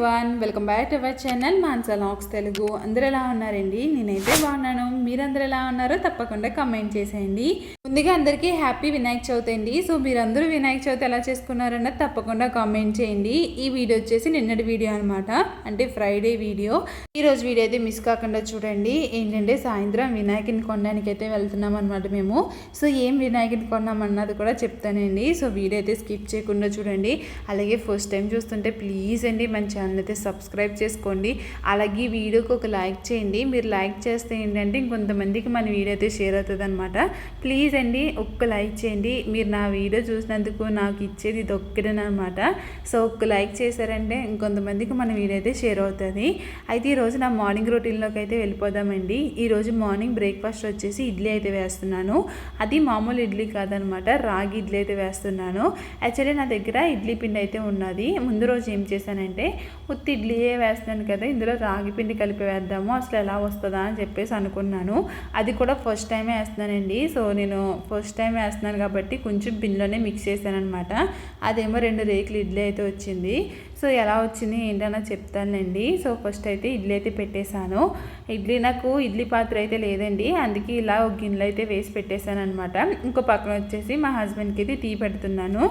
Everyone, welcome back to our channel Mansa logs Telugu. అందరూ ఎలా ఉన్నారండి? నేనైతే బాగున్నాను. మీరందరూ ఎలా ఉన్నారో తప్పకుండా కమెంట్ చేసేయండి. ముందుగా అందరికీ హ్యాపీ వినాయక చవితి అండి. సో మీరందరూ వినాయక చవితి ఎలా చేసుకున్నారన్నది తప్పకుండా కామెంట్ చేయండి. ఈ వీడియో వచ్చేసి నిన్నటి వీడియో అనమాట, అంటే ఫ్రైడే వీడియో. ఈరోజు వీడియో అయితే మిస్ కాకుండా చూడండి. ఏంటంటే సాయంత్రం వినాయకుని కొనడానికి అయితే వెళ్తున్నాం అనమాట మేము. సో ఏం వినాయకుని కొన్నామన్నది కూడా చెప్తానండి. సో వీడియో అయితే స్కిప్ చేయకుండా చూడండి. అలాగే ఫస్ట్ టైం చూస్తుంటే ప్లీజ్ అండి మన ఛానల్ అయితే సబ్స్క్రైబ్ చేసుకోండి. అలాగే వీడియోకి ఒక లైక్ చేయండి. మీరు లైక్ చేస్తే ఏంటంటే ఇంకొంతమందికి మన వీడియో అయితే షేర్ అవుతుంది అనమాట. ప్లీజ్ అండి ఒక్క లైక్ చేయండి. మీరు నా వీడియో చూసినందుకు నాకు ఇచ్చేది ఇది ఒక్కడేనమాట. సో ఒక్క లైక్ చేశారంటే ఇంకొంతమందికి మన వీడియో అయితే షేర్ అవుతుంది. అయితే ఈరోజు నా మార్నింగ్ రొటీన్లోకి అయితే వెళ్ళిపోదామండి. ఈరోజు మార్నింగ్ బ్రేక్ఫాస్ట్ వచ్చేసి ఇడ్లీ అయితే వేస్తున్నాను. అది మామూలు ఇడ్లీ కాదనమాట, రాగి ఇడ్లీ అయితే వేస్తున్నాను. యాక్చువల్లీ నా దగ్గర ఇడ్లీ పిండి అయితే ఉన్నది. ముందు రోజు ఏం చేశానంటే ఉత్తి ఇడ్లీయే వేస్తున్నాను కదా, ఇందులో రాగి పిండి కలిపి వేద్దాము అసలు ఎలా వస్తుందా అని చెప్పేసి అనుకున్నాను. అది కూడా ఫస్ట్ టైమే వేస్తున్నానండి. సో నేను ఫస్ట్ టైం వేస్తున్నాను కాబట్టి కొంచెం పిండిలోనే మిక్స్ చేశాను అనమాట. అదేమో 2 రేకులు ఇడ్లీ అయితే వచ్చింది. సో ఎలా వచ్చింది ఏంటన్నా చెప్తానండి. సో ఫస్ట్ అయితే ఇడ్లీ అయితే పెట్టేశాను. నాకు ఇడ్లీ పాత్ర అయితే లేదండి, అందుకే ఇలా ఒక గిన్నెలో అయితే వేసి పెట్టేశాను అనమాట. ఇంకో పక్కన వచ్చేసి మా హస్బెండ్కి అయితే టీ పెడుతున్నాను.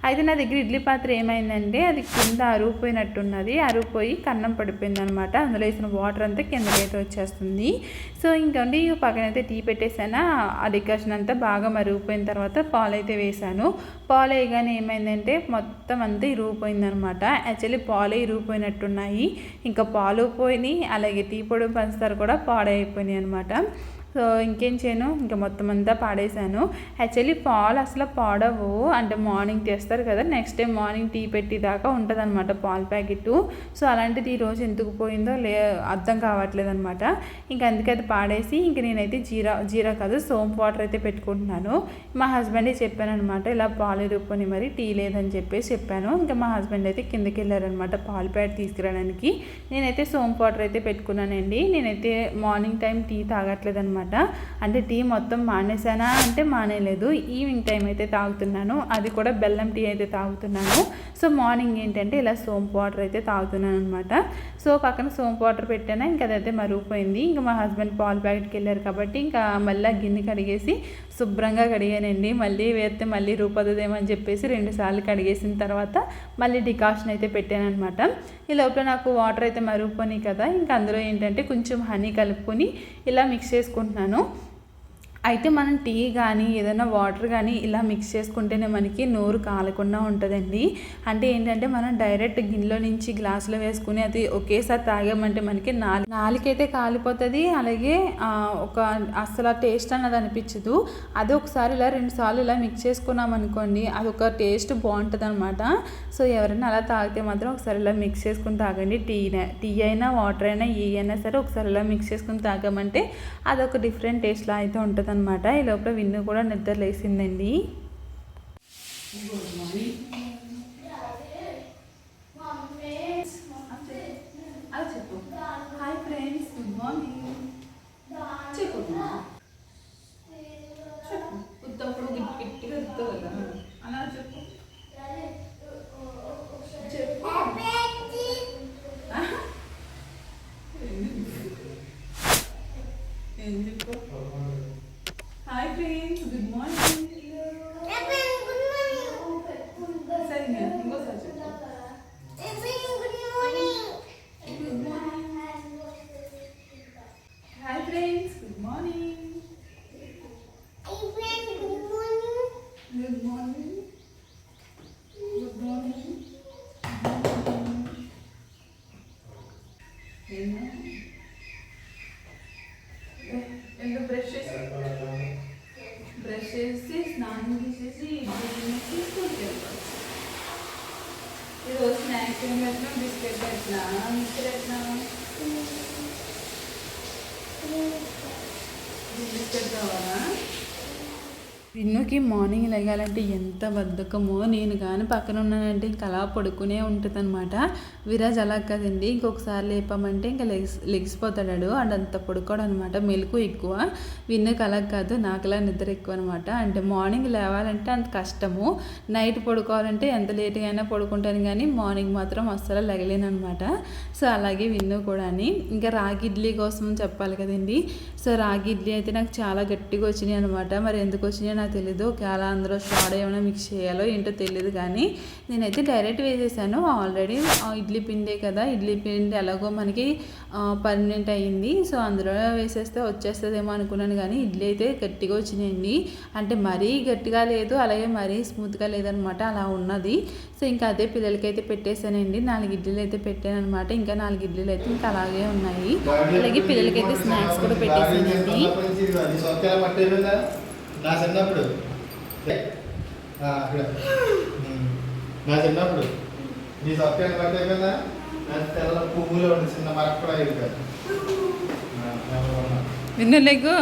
అయితే నా దగ్గర ఇడ్లీ పాత్ర ఏమైందంటే అది కింద అరుగుపోయినట్టున్నది, అరుగుపోయి కన్నం పడిపోయింది అనమాట. అందులో వేసిన వాటర్ అంతా కిందకైతే వచ్చేస్తుంది. సో ఇంకండి పక్కన అయితే టీ పెట్టేసాను. ఆ డికాషన్ అంతా బాగా మరిగిపోయిన తర్వాత పాలు అయితే వేసాను. పాలు వేయగానే ఏమైందంటే మొత్తం అంతా ఇరిగిపోయిందనమాట. యాక్చువల్లీ పాలు ఇరిగిపోయినట్టున్నాయి, ఇంకా పాలు పోయినాయి, అలాగే టీ పొడి పంచదార కూడా పాడైపోయినాయి అనమాట. సో ఇంకేం చేయను, ఇంకా మొత్తం అంతా పాడేశాను. యాక్చువల్లీ పాలు అసలు పాడవు, అంటే మార్నింగ్ తెస్తారు కదా, నెక్స్ట్ డే మార్నింగ్ టీ పెట్టేదాకా ఉంటుంది అనమాట పాల ప్యాకెట్. సో అలాంటిది ఈరోజు ఎందుకు పోయిందో అర్థం కావట్లేదు అనమాట. ఇంకా అందుకే అది పాడేసి ఇంక నేనైతే జీరా కాదు సోంపు వాటర్ అయితే పెట్టుకుంటున్నాను. మా హస్బెండే చెప్పాను అనమాట, ఇలా పాలు ఇరుక్కుని మరి టీ లేదని చెప్పేసి చెప్పాను. ఇంకా మా హస్బెండ్ అయితే కిందకి వెళ్ళారనమాట పాలు ప్యాకెట్ తీసుకురావడానికి. నేనైతే సోంపు వాటర్ అయితే పెట్టుకున్నానండి. నేనైతే మార్నింగ్ టైం టీ తాగట్లేదు అనమాట. అంటే టీ మొత్తం మానేసానా అంటే మానేలేదు, ఈవినింగ్ టైం అయితే తాగుతున్నాను. అది కూడా బెల్లం టీ అయితే తాగుతున్నాను. సో మార్నింగ్ ఏంటంటే ఇలా సోంపు వాటర్ అయితే తాగుతున్నాను అనమాట. సో పక్కన సోంపు వాటర్ పెట్టాను, ఇంకా అదైతే మరుగుపోయింది. ఇంకా మా హస్బెండ్ పాలు ప్యాకెట్కి వెళ్ళారు కాబట్టి ఇంకా మళ్ళీ గిన్నె కడిగేసి శుభ్రంగా కడిగానండి. మళ్ళీ వేస్తే మళ్ళీ రూపదేమో అని చెప్పేసి 2 సార్లు కడిగేసిన తర్వాత మళ్ళీ డికాషన్ అయితే పెట్టాను అనమాట. ఈ లోపల నాకు వాటర్ అయితే మరుగుపోయినాయి కదా, ఇంకా అందులో ఏంటంటే కొంచెం హనీ కలుపుకొని ఇలా మిక్స్ చేసుకుంటున్నాను. అయితే మనం టీ కానీ ఏదైనా వాటర్ కానీ ఇలా మిక్స్ చేసుకుంటేనే మనకి నోరు కాలకుండా ఉంటుందండి. అంటే ఏంటంటే మనం డైరెక్ట్ గిన్నెలో నుంచి గ్లాసులో వేసుకుని అది ఒకేసారి తాగామంటే మనకి నాలుకైతే కాలిపోతుంది, అలాగే ఒక అసలు టేస్ట్ అన్నది అనిపించదు. అది ఒకసారి ఇలా 2 సార్లు ఇలా మిక్స్ చేసుకున్నాం అనుకోండి, అది ఒక టేస్ట్ బాగుంటుంది అనమాట. సో ఎవరైనా అలా తాగితే మాత్రం ఒకసారి ఇలా మిక్స్ చేసుకుని తాగండి. టీ అయినా వాటర్ అయినా ఏ అయినా సరే ఒకసారి ఇలా మిక్స్ చేసుకుని తాగామంటే అదొక డిఫరెంట్ టేస్ట్లా అయితే ఉంటుంది అనమాట. ఈ లోపల విన్ను కూడా నిద్ర లేసిందండి. హాయ్ ఫ్రెండ్స్, గుడ్ మార్నింగ్ చెప్పు. ఉత్తప్పుడు గట్టిగా ఉత్తావు కదా, అలా చెప్పు. Hi friends, good morning. సరే ఇంకోసారి చెప్పు. Good morning. Hi friends, good morning. Good morning. Good morning. Brush చేసి స్నానం చేసేసి తినేసి స్కూల్కి వెళ్ళిపోవచ్చు. ఈరోజు స్నాక్స్ ఏం పెట్టినా, బిస్కెట్ పెట్టినా, మిక్చర్ పెట్టినా, బిస్కెట్ కావాలా? విన్నుకి మార్నింగ్ లెగాలంటే ఎంత బద్ధకమో, నేను కానీ పక్కన ఉన్నానంటే ఇంక అలా పడుకునే ఉంటుంది అనమాట. విరాజ్ అలా కదండి, ఇంకొకసారి లేపామంటే ఇంకా లెగిసిపోతాడు. అంత పడుకోడు అనమాట, మెలకు ఎక్కువ. విన్నుకి అలా కాదు, నాకులా నిద్ర ఎక్కువ అనమాట. అంటే మార్నింగ్ లేవాలంటే అంత కష్టము, నైట్ పడుకోవాలంటే ఎంత లేట్గా అయినా పడుకుంటాను, కానీ మార్నింగ్ మాత్రం అస్సలు లెగలేను అనమాట. సో అలాగే విన్ను కూడా. ఇంకా రాగి ఇడ్లీ కోసం చెప్పాలి కదండి. సో రాగి ఇడ్లీ అయితే నాకు చాలా గట్టిగా వచ్చినాయి అనమాట. మరి ఎందుకు వచ్చినాయో నాకు తెలీదు, ఒకవేళ అందులో సోడా ఏమైనా మిక్స్ చేయాలో ఏంటో తెలియదు, కానీ నేనైతే డైరెక్ట్ వేసేసాను. ఆల్రెడీ ఇడ్లీ పిండే కదా, ఇడ్లీ పిండి ఎలాగో మనకి పర్మనెంట్ అయ్యింది. సో అందులో వేసేస్తే వచ్చేస్తుందేమో అనుకున్నాను, కానీ ఇడ్లీ అయితే గట్టిగా వచ్చినాయండి. అంటే మరీ గట్టిగా లేదు, అలాగే మరీ స్మూత్గా లేదనమాట, అలా ఉన్నది. సో ఇంకా అదే పిల్లలకైతే పెట్టేశానండి. 4 ఇడ్లీలు అయితే పెట్టాను అనమాట. ఇంకా 4 ఇడ్లీలు అయితే ఇంకా అలాగే ఉన్నాయి. అలాగే పిల్లలకైతే స్నాక్స్ కూడా పెట్టేసానండి. నా చిన్నప్పుడు నీ సొక్కాయలు పట్టేపోయిందా, నా తెల్ల పువ్వులో ఉండి చిన్న మరక కూడా అయిపోయారు. విన్నులేకు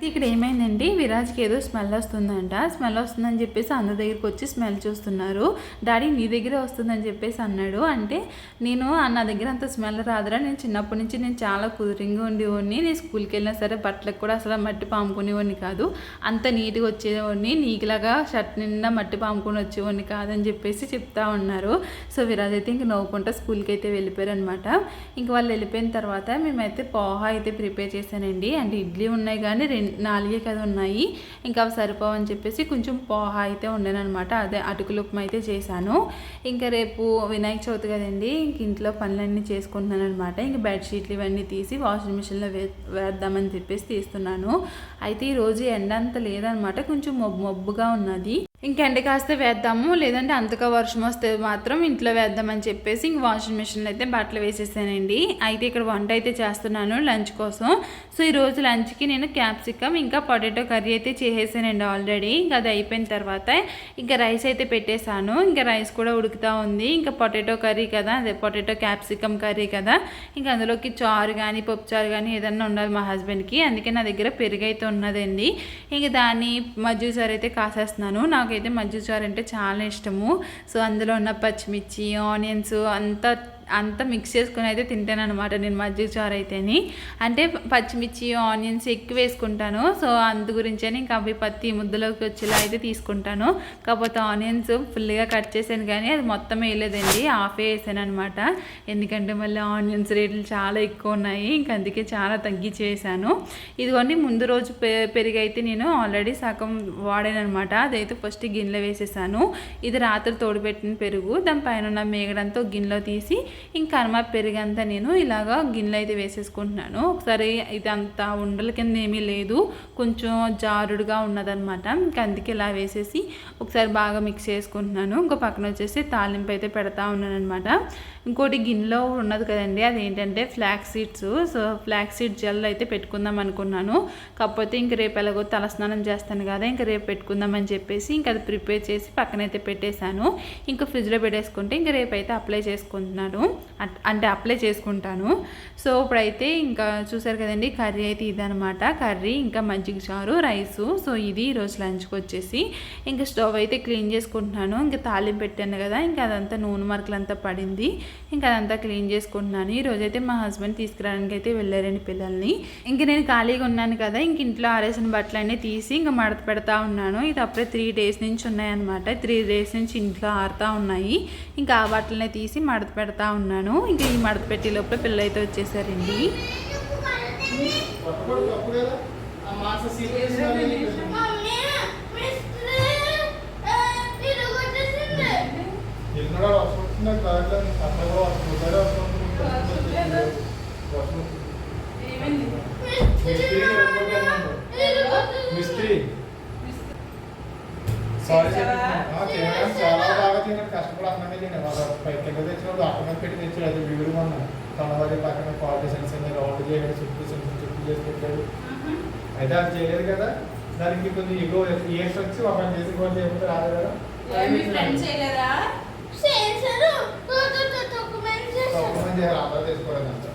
ఇక్కడ ఏమైందండి, విరాజ్కి ఏదో స్మెల్ వస్తుందంట. స్మెల్ వస్తుందని చెప్పేసి అందరి దగ్గరికి వచ్చి స్మెల్ చూస్తున్నారు. డాడీ నీ దగ్గరే వస్తుందని చెప్పేసి అన్నాడు. అంటే నేను నా దగ్గర అంత స్మెల్ రాదురా, నేను చిన్నప్పటి నుంచి నేను చాలా కుదిరింగా ఉండేవాడిని, నేను స్కూల్కి వెళ్ళినా సరే బట్టలకు కూడా అసలు మట్టి పాముకునేవాడిని కాదు, అంత నీట్గా వచ్చేవాడిని, నీకులాగా షర్ట్ నిండా మట్టి పాముకొని వచ్చేవాడిని కాదని చెప్పేసి చెప్తా ఉన్నారు. సో విరాజ్ అయితే ఇంక నవ్వుకుంటా స్కూల్కి అయితే వెళ్ళిపోయారు అనమాట. ఇంక వాళ్ళు వెళ్ళిపోయిన తర్వాత మేమైతే పోహా అయితే ప్రిపేర్ చేశానండి. అంటే ఇడ్లీ ఉన్నాయి కానీ 4 కదా ఉన్నాయి, ఇంకా అవి సరిపోవని చెప్పేసి కొంచెం పోహా అయితే ఉండేను అనమాట. అదే అటుకులు ఉప్మా అయితే చేశాను. ఇంకా రేపు వినాయక చవితి కదండి, ఇంక ఇంట్లో పనులన్నీ చేసుకుంటున్నాను అనమాట. ఇంక బెడ్షీట్లు ఇవన్నీ తీసి వాషింగ్ మిషన్లో వేద్దామని చెప్పేసి తీస్తున్నాను. అయితే ఈరోజు ఎండ అంత లేదనమాట, కొంచెం మబ్బుగా ఉన్నది. ఇంక ఎండ కాస్తే వేద్దాము, లేదంటే అంతగా వర్షం వస్తే మాత్రం ఇంట్లో వేద్దామని చెప్పేసి ఇంక వాషింగ్ మిషన్లో అయితే బట్టలు వేసేసానండి. అయితే ఇక్కడ వంట అయితే చేస్తున్నాను లంచ్ కోసం. సో ఈరోజు లంచ్కి నేను క్యాప్సికమ్ ఇంకా పొటాటో కర్రీ అయితే చేసేసానండి ఆల్రెడీ. ఇంకా అది అయిపోయిన తర్వాత ఇంకా రైస్ అయితే పెట్టేశాను. ఇంకా రైస్ కూడా ఉడుకుతూ ఉంది. ఇంకా పొటాటో కర్రీ కదా, అదే పొటాటో క్యాప్సికమ్ కర్రీ కదా, ఇంకా అందులోకి చారు కానీ పప్పు చారు కానీ ఏదన్నా ఉండాలి మా హస్బెండ్కి, అందుకే నా దగ్గర పెరుగు అయితే ఉన్నదండి. ఇంక దాన్ని మజ్జిగ చారు అయితే కాసేస్తున్నాను. నాకైతే మజ్జిగ చారు అంటే చాలా ఇష్టము. సో అందులో ఉన్న పచ్చిమిర్చి ఆనియన్స్ అంతా మిక్స్ చేసుకుని అయితే తింటాను అనమాట నేను మజ్జిగ చారు అయితేని. అంటే పచ్చిమిర్చి ఆనియన్స్ ఎక్కువ వేసుకుంటాను. సో అందు గురించని ఇంకా అవి పత్తి ముద్దలోకి వచ్చేలా అయితే తీసుకుంటాను. కాకపోతే ఆనియన్స్ ఫుల్గా కట్ చేశాను కానీ అది మొత్తం వేయలేదండి, హాఫే వేసాను అనమాట. ఎందుకంటే మళ్ళీ ఆనియన్స్ రేట్లు చాలా ఎక్కువ ఉన్నాయి, ఇంక అందుకే చాలా తగ్గించేసాను. ఇదిగోండి ముందు రోజు పెరుగు అయితే నేను ఆల్రెడీ సగం వాడాను అనమాట. అదైతే ఫస్ట్ గిన్నెలో వేసేసాను. ఇది రాత్రి తోడుపెట్టిన పెరుగు, దానిపైన ఉన్న మేగడంతో గిన్నెలో తీసి ఇంకా కర్మ పెరిగంతా నేను ఇలాగా గిన్నెలో అయితే వేసేసుకుంటున్నాను. ఒకసారి ఇది అంత ఉండల కింద ఏమీ లేదు, కొంచెం జారుడుగా ఉన్నదనమాట. ఇంకా అందుకే ఇలా వేసేసి ఒకసారి బాగా మిక్స్ చేసుకుంటున్నాను. ఇంకో పక్కన వచ్చేసి తాలింపు అయితే పెడతా ఉన్నాను అనమాట. ఇంకోటి గిన్నెలో ఉన్నది కదండి, అదేంటంటే flax seeds. So flax seed gel అయితే పెట్టుకుందాం అనుకున్నాను. కాకపోతే ఇంక రేపు ఎలాగో తలస్నానం చేస్తాను కదా, ఇంకా రేపు పెట్టుకుందామని చెప్పేసి ఇంకా అది ప్రిపేర్ చేసి పక్కనైతే పెట్టేశాను. ఇంకా ఫ్రిడ్జ్లో పెట్టేసుకుంటే ఇంక రేపు అయితే అప్లై చేసుకుంటున్నాను, అంటే అప్లై చేసుకుంటాను. సో ఇప్పుడైతే ఇంకా చూసారు కదండి, కర్రీ అయితే ఇదనమాట. కర్రీ ఇంకా మజ్జిగ చారు రైసు. సో ఇది ఈరోజు లంచ్కి వచ్చేసి ఇంకా స్టవ్ అయితే క్లీన్ చేసుకుంటున్నాను. ఇంకా తాలింపు పెట్టాను కదా, ఇంకా అదంతా నూనె మరకలంతా పడింది, ఇంకా అదంతా క్లీన్ చేసుకుంటున్నాను. ఈరోజైతే మా హస్బెండ్ తీసుకురావడానికి అయితే వెళ్ళారండి పిల్లల్ని. ఇంక నేను ఖాళీగా ఉన్నాను కదా, ఇంక ఇంట్లో ఆరేసిన బట్టలన్నీ తీసి ఇంకా మడత పెడతా ఉన్నాను. ఇది అప్పుడే 3 days నుంచి ఉన్నాయన్నమాట. 3 days నుంచి ఇంట్లో ఆరుతూ ఉన్నాయి. ఇంకా ఆ బట్టలనే తీసి మడత పెడతా ఉన్నాను. ఇంకా ఈ మడత పెట్టి లోపల పిల్లలు అయితే వచ్చేసారండి. సారీ తినడం చాలా బాగా తిన్నాడు, కష్టపడి అన్నమే తిన్నాడు. కింద తెచ్చినప్పుడు అక్కడ పెట్టి తెచ్చాడు, అది వీడిగా ఉన్నాను. తొండవారి పక్కన క్వాలిటీ సెన్స్ రౌండ్ చేయడం, చుట్టూ చేసి పెట్టాడు. అయితే అది చేయలేదు కదా, దానికి కొంచెం ఎక్కువ ఇయర్స్ వచ్చి ఒక చేసి కూడా చేయకపోతే రాదు కదా. అందరూ తీసుకోవడం అంత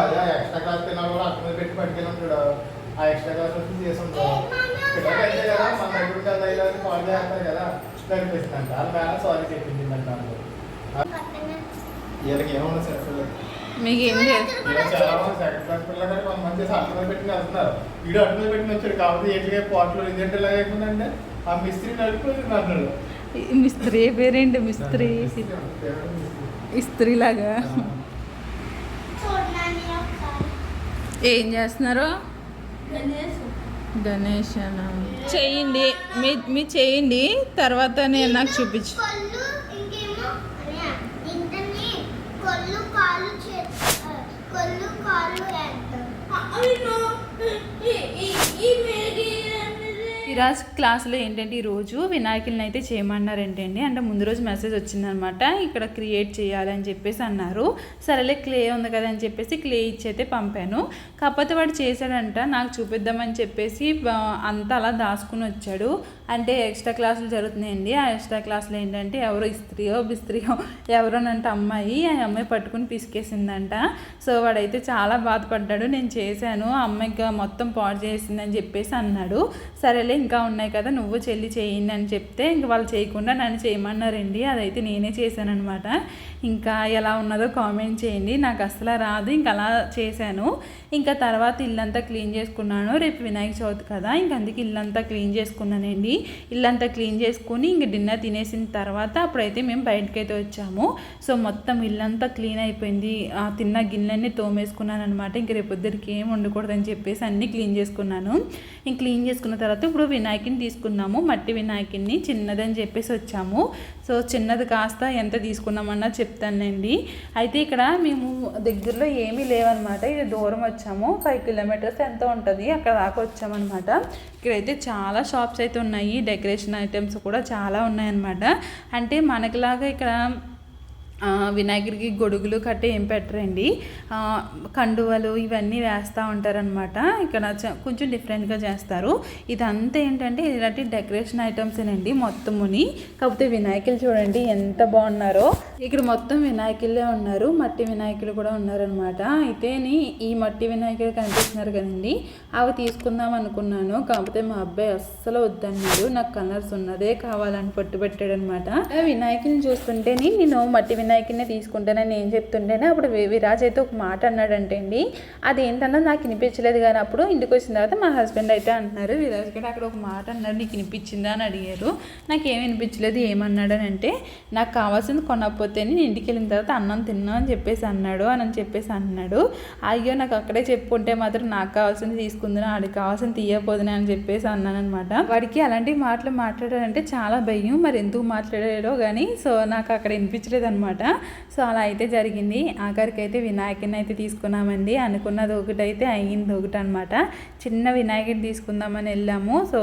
అదే ఎక్స్ట్రా క్లాస్ పిల్లలు కూడా అక్కడ మీద పెట్టి పట్టుకెళ్ళి ఉంటాడు. ఆ ఎక్స్ట్రా క్లాస్ వచ్చి చేసి ఉంటాడు. పిల్లలకి అయితే కదా మన దగ్గర నుంచి అలా కాల్ చేస్తారు కదా కనిపిస్తుందంట. వాళ్ళ మేడం సారీ చెప్పిందంట. వీళ్ళకి ఏమన్నా సెకండ్ మీకు ఏం చాలా మంది సెకండ్ క్లాస్ పిల్లలు కానీ కొంతమంది చేసి అట్ల మీద పెట్టి వెళ్తున్నారు. వీడు అట్ల మీద పెట్టి వచ్చాడు కాబట్టి ఏంటిగా పాటలు ఇదేంటి ఇలా అయిపోయిందంటే ఆ మిస్త్రి నడిపోయింది అన్నాడు. మిస్త్రీ పేరేంటి? మిస్త్రీ ఇస్త్రీలాగా ఏం చేస్తున్నారు? గణేష్ అన్న చేయండి, మీ చేయండి, తర్వాత నేను నాకు చూపించు. ఈరోజు క్లాసులో ఏంటంటే ఈరోజు వినాయకుల్ని అయితే చేయమన్నారేంటండి. అంటే ముందు రోజు మెసేజ్ వచ్చిందనమాట, ఇక్కడ క్రియేట్ చేయాలి అని చెప్పేసి అన్నారు. సరేలే క్లే ఉంది కదా అని చెప్పేసి క్లే ఇచ్చి అయితే పంపాను. కాకపోతే వాడు చేశాడంట, నాకు చూపిద్దామని చెప్పేసి అంతా అలా దాచుకుని వచ్చాడు. అంటే ఎక్స్ట్రా క్లాసులు జరుగుతున్నాయండి. ఆ ఎక్స్ట్రా క్లాసులు ఏంటంటే ఎవరో ఇస్త్రీయో బిస్త్రీయో ఎవరోనంటే అమ్మాయి, ఆ అమ్మాయి పట్టుకుని పిసికేసిందంట. సో వాడైతే చాలా బాధపడ్డాడు. నేను చేశాను, ఆ అమ్మాయికి మొత్తం పాడు చేసిందని చెప్పేసి అన్నాడు. సరేలే ఇంకా ఉన్నాయి కదా నువ్వు చెల్లి చేయండి అని చెప్తే ఇంక వాళ్ళు చేయకుండా నన్ను చేయమన్నారండి. అదైతే నేనే చేశానమాట. ఇంకా ఎలా ఉన్నదో కామెంట్ చేయండి. నాకు అసలు రాదు, ఇంకా అలా చేశాను. ఇంకా తర్వాత ఇల్లంతా క్లీన్ చేసుకున్నాను. రేపు వినాయక చవితి కదా, ఇంక అందుకే ఇల్లంతా క్లీన్ చేసుకున్నానండి. ఇల్లంతా క్లీన్ చేసుకుని ఇంక డిన్నర్ తినేసిన తర్వాత అప్పుడైతే మేము బయటకైతే వచ్చాము. సో మొత్తం ఇల్లంతా క్లీన్ అయిపోయింది. తిన్న గిన్నెలన్నీ తోమేసుకున్నాను అనమాట. ఇంక రేపు పొద్దురికి ఏం వండకూడదని చెప్పేసి అన్నీ క్లీన్ చేసుకున్నాను. ఇంక క్లీన్ చేసుకున్న తర్వాత ఇప్పుడు వినాయకుని తీసుకున్నాము. మట్టి వినాయకుని చిన్నదని చెప్పేసి వచ్చాము. సో చిన్నది కాస్త ఎంత తీసుకున్నామన్నా చెప్తానండి. అయితే ఇక్కడ మేము దగ్గరలో ఏమీ లేవన్నమాట. ఇది దూరం వచ్చాము, 5 కిలోమీటర్స్ ఎంతో ఉంటుంది, అక్కడ దాకా వచ్చామన్నమాట. ఇక్కడైతే చాలా షాప్స్ అయితే ఉన్నాయి, డెకరేషన్ ఐటమ్స్ కూడా చాలా ఉన్నాయన్నమాట. అంటే మనకిలాగా ఇక్కడ వినాయకుడికి గొడుగులు కట్టే ఏం పెట్టరండి, కండువలు ఇవన్నీ వేస్తూ ఉంటారనమాట. ఇక్కడ కొంచెం డిఫరెంట్గా చేస్తారు. ఇదంతా ఏంటంటే ఇలాంటి డెకరేషన్ ఐటమ్సేనండి మొత్తముని. కాకపోతే వినాయకులు చూడండి ఎంత బాగున్నారో. ఇక్కడ మొత్తం వినాయకులే ఉన్నారు, మట్టి వినాయకులు కూడా ఉన్నారనమాట. అయితే ఈ మట్టి వినాయకులు కనిపిస్తున్నారు కదండి, అవి తీసుకుందాం అనుకున్నాను. కాకపోతే మా అబ్బాయి అస్సలు వద్దన్నాడు, నాకు కలర్స్ ఉన్నదే కావాలని పట్టుబెట్టాడు అనమాట. వినాయకుని చూస్తుంటేనే నేను మట్టి వినాయకుడిని తీసుకుంటానని నేను చెప్తుంటేనే అప్పుడు విరాజ్ అయితే ఒక మాట అన్నాడంటే అండి, అదేంటన్నా నాకు వినిపించలేదు. కానీ అప్పుడు ఇంటికి వచ్చిన తర్వాత మా హస్బెండ్ అయితే అంటున్నారు, విరాజ్ కూడా అక్కడ ఒక మాట అన్నాడు, నీకు వినిపించిందా అని అడిగారు. నాకేం వినిపించలేదు. ఏమన్నాడని అంటే, నాకు కావాల్సింది కొనకపోతే నేను ఇంటికి వెళ్ళిన తర్వాత అన్నం తిన్నా అని చెప్పేసి అన్నాడు అని చెప్పేసి అన్నాడు. అయ్యో నాకు అక్కడే చెప్పుకుంటే మాత్రం నాకు కావాల్సింది తీసుకుందినా, ఆడికి కావాల్సింది తీయపోదునా అని చెప్పేసి అన్నాను అనమాట. వాడికి అలాంటి మాటలు మాట్లాడాడంటే చాలా భయం, మరి ఎందుకు మాట్లాడాడో కానీ. సో నాకు అక్కడ వినిపించలేదు అనమాట. సో అలా అయితే జరిగింది. ఆఖరికి అయితే వినాయకుడిని అయితే తీసుకున్నామండి. అనుకున్నది ఒకటైతే అయ్యింది ఒకటి అనమాట. చిన్న వినాయకుడిని తీసుకుందామని వెళ్ళాము. సో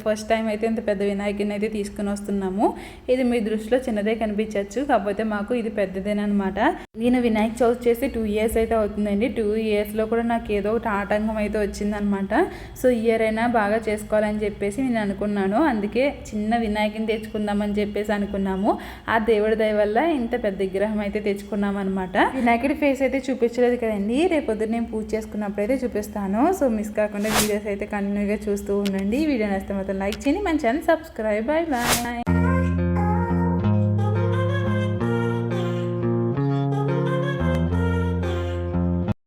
ఫస్ట్ టైం అయితే ఇంత పెద్ద వినాయకుడిని అయితే తీసుకుని వస్తున్నాము. ఇది మీ దృష్టిలో చిన్నదే కనిపించవచ్చు, కాకపోతే మాకు ఇది పెద్దదేనమాట. నేను వినాయక చవితి చేసి 2 years అయితే అవుతుందండి. 2 yearsలో కూడా నాకు ఏదో ఒకటి ఆటంకం అయితే వచ్చిందనమాట. సో ఇయర్ అయినా బాగా చేసుకోవాలని చెప్పేసి నేను అనుకున్నాను. అందుకే చిన్న వినాయకుడిని తెచ్చుకుందామని చెప్పేసి అనుకున్నాము. ఆ దేవుడి దయ వల్ల ఇంత పెద్ద విగ్రహం అయితే తెచ్చుకున్నాం అనమాట. వినాయకుడి ఫేస్ అయితే చూపించలేదు కదండి, రేపొద్దు నేను పూజ చేసుకున్నప్పుడు అయితే చూపిస్తాను. సో మిస్ కాకుండా వీడియోస్ అయితే కంటిన్యూగా చూస్తూ ఉండండి. వీడియో నచ్చితే మాత్రం లైక్ చేయండి, మన ఛానల్ సబ్స్క్రైబ్. Bye bye.